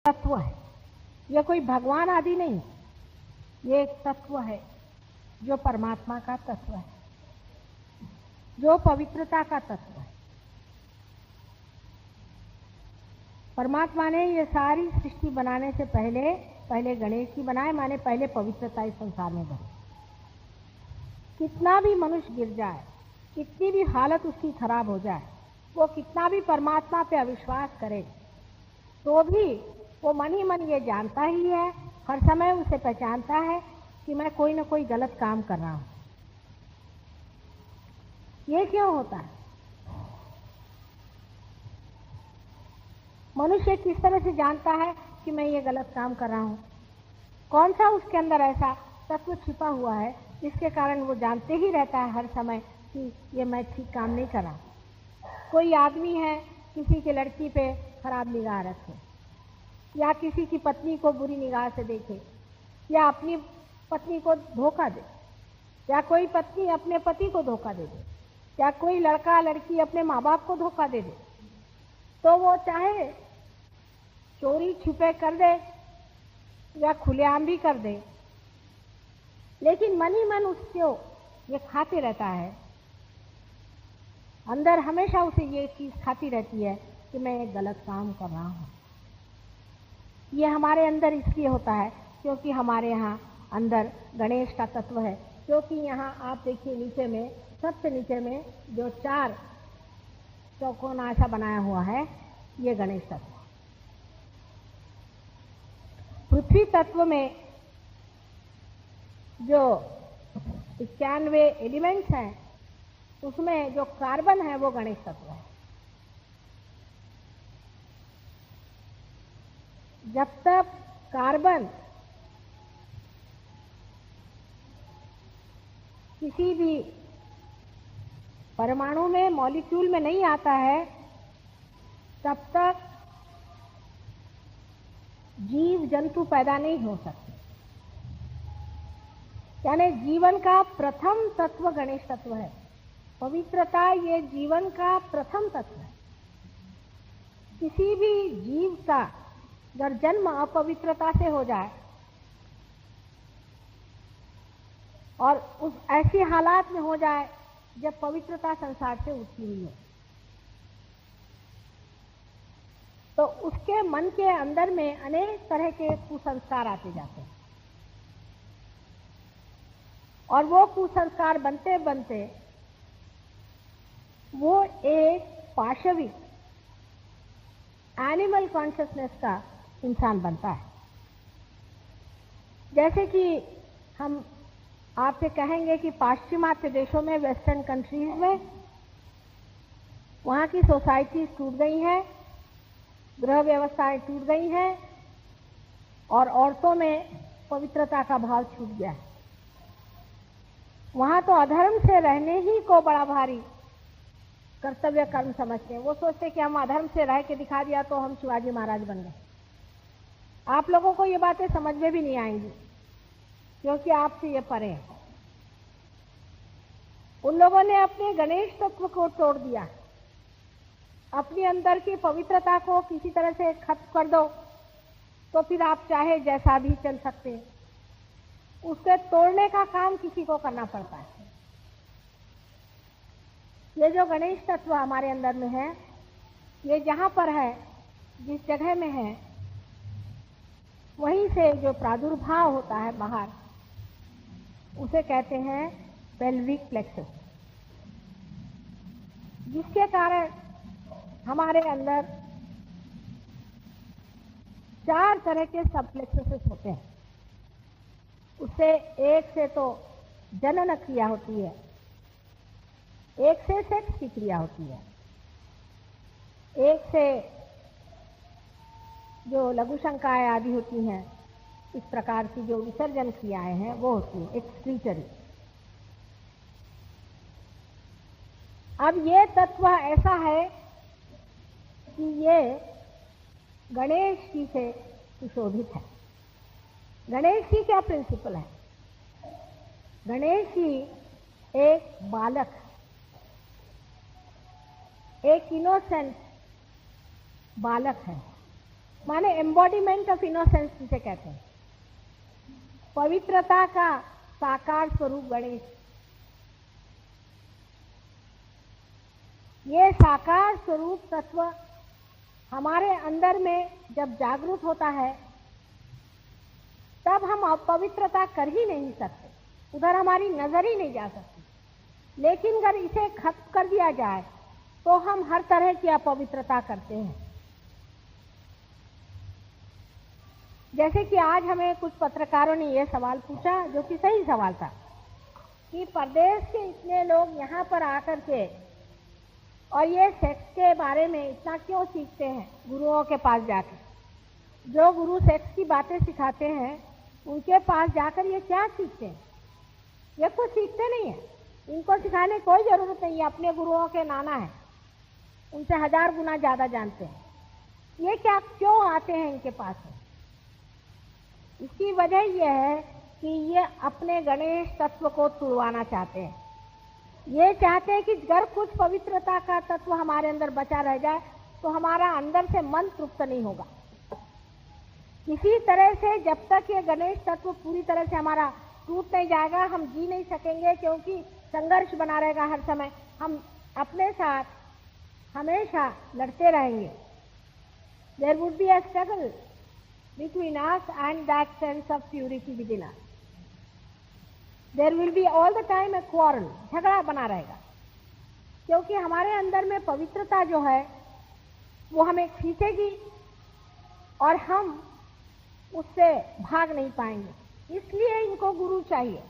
तत्व है। यह कोई भगवान आदि नहीं, ये एक तत्व है जो परमात्मा का तत्व है, जो पवित्रता का तत्व है। परमात्मा ने ये सारी सृष्टि बनाने से पहले गणेश जी बनाए, माने पहले पवित्रता इस संसार में बनी। कितना भी मनुष्य गिर जाए, कितनी भी हालत उसकी खराब हो जाए, वो कितना भी परमात्मा पे अविश्वास करे, तो भी वो मन ही मन ये जानता ही है, हर समय उसे पहचानता है कि मैं कोई ना कोई गलत काम कर रहा हूं। ये क्यों होता है? मनुष्य किस तरह से जानता है कि मैं ये गलत काम कर रहा हूं? कौन सा उसके अंदर ऐसा तत्व छिपा हुआ है जिसके कारण वो जानते ही रहता है हर समय कि ये मैं ठीक काम नहीं कर रहा। कोई आदमी है, किसी की लड़की पे खराब निगाह रखे, या किसी की पत्नी को बुरी निगाह से देखे, या अपनी पत्नी को धोखा दे, या कोई पत्नी अपने पति को धोखा दे दे, या कोई लड़का लड़की अपने माँ बाप को धोखा दे दे, तो वो चाहे चोरी छुपे कर दे या खुलेआम भी कर दे, लेकिन मन ही मन उसको ये खाते रहता है। अंदर हमेशा उसे ये चीज खाती रहती है कि मैं एक गलत काम कर रहा हूं। ये हमारे अंदर इसलिए होता है क्योंकि हमारे यहाँ अंदर गणेश का तत्व है। क्योंकि यहाँ आप देखिए नीचे में, सबसे नीचे में जो 4 चौकोना ऐसा बनाया हुआ है, ये गणेश तत्व। पृथ्वी तत्व में जो 91 एलिमेंट्स हैं, उसमें जो कार्बन है वो गणेश तत्व है। जब तक कार्बन किसी भी परमाणु में, मॉलिक्यूल में नहीं आता है, तब तक जीव जंतु पैदा नहीं हो सकते। यानी जीवन का प्रथम तत्व गणेश तत्व है। पवित्रता ये जीवन का प्रथम तत्व है। किसी भी जीव का अगर जन्म अपवित्रता से हो जाए और उस ऐसी हालात में हो जाए जब पवित्रता संसार से उठी हुई हो, तो उसके मन के अंदर में अनेक तरह के कुसंस्कार आते जाते हैं, और वो कुसंस्कार बनते बनते वो एक पाशविक एनिमल कॉन्शियसनेस का इंसान बनता है। जैसे कि हम आपसे कहेंगे कि पाश्चिमात्य देशों में, वेस्टर्न कंट्रीज में, वहाँ की सोसाइटी टूट गई है, गृह व्यवस्थाएं टूट गई हैं, और औरतों में पवित्रता का भाव छूट गया है। वहाँ तो अधर्म से रहने ही को बड़ा भारी कर्तव्य कर्म समझते हैं। वो सोचते कि हम अधर्म से रह के दिखा दिया तो हम शिवाजी महाराज बन गए। आप लोगों को ये बातें समझ में भी नहीं आएंगी क्योंकि आपसे ये परे है। उन लोगों ने अपने गणेश तत्व को तोड़ दिया। अपने अंदर की पवित्रता को किसी तरह से खत्म कर दो तो फिर आप चाहे जैसा भी चल सकते हैं। उसके तोड़ने का काम किसी को करना पड़ता है। ये जो गणेश तत्व हमारे अंदर में है, ये जहाँ पर है, जिस जगह में है, वहीं से जो प्रादुर्भाव होता है बाहर, उसे कहते हैं पेल्विक प्लेक्सस, जिसके कारण हमारे अंदर 4 तरह के सब प्लेक्सस होते हैं। उससे एक से तो जनन क्रिया होती है, एक से सेक्स की क्रिया होती है, एक से जो लघु शंकाएं आदि होती हैं, इस प्रकार की जो विसर्जन क्रियाएं हैं वो होती है, एक्सक्रीटरी। अब ये तत्व ऐसा है कि ये गणेश जी से सुशोभित है। गणेश जी क्या प्रिंसिपल है? गणेश जी एक बालक, एक इनोसेंट बालक है। माने एम्बॉडीमेंट ऑफ इनोसेंस जिसे कहते हैं, पवित्रता का साकार स्वरूप गणेश। ये साकार स्वरूप तत्व हमारे अंदर में जब जागृत होता है तब हम अपवित्रता कर ही नहीं सकते, उधर हमारी नजर ही नहीं जा सकती। लेकिन अगर इसे खत्म कर दिया जाए तो हम हर तरह की अपवित्रता करते हैं। जैसे कि आज हमें कुछ पत्रकारों ने यह सवाल पूछा, जो कि सही सवाल था, कि प्रदेश के इतने लोग यहाँ पर आकर के और ये सेक्स के बारे में इतना क्यों सीखते हैं गुरुओं के पास जाकर। जो गुरु सेक्स की बातें सिखाते हैं उनके पास जाकर ये क्या सीखते हैं? ये कुछ सीखते नहीं है, इनको सिखाने कोई जरूरत नहीं है। अपने गुरुओं के नाना है, उनसे 1000 गुना ज्यादा जानते हैं। ये क्या क्यों आते हैं इनके पास? इसकी वजह यह है कि ये अपने गणेश तत्व को तुड़वाना चाहते हैं। ये चाहते हैं कि अगर कुछ पवित्रता का तत्व हमारे अंदर बचा रह जाए तो हमारा अंदर से मन तृप्त नहीं होगा। किसी तरह से जब तक ये गणेश तत्व पूरी तरह से हमारा टूट नहीं जाएगा हम जी नहीं सकेंगे, क्योंकि संघर्ष बना रहेगा हर समय। हम अपने साथ हमेशा लड़ते रहेंगे। There would be a struggle between us and that sense of purity within us. There will be all the time a quarrel, झगड़ा बना रहेगा, क्योंकि हमारे अंदर में पवित्रता जो है वो हमें खींचेगी और हम उससे भाग नहीं पाएंगे। इसलिए इनको गुरु चाहिए।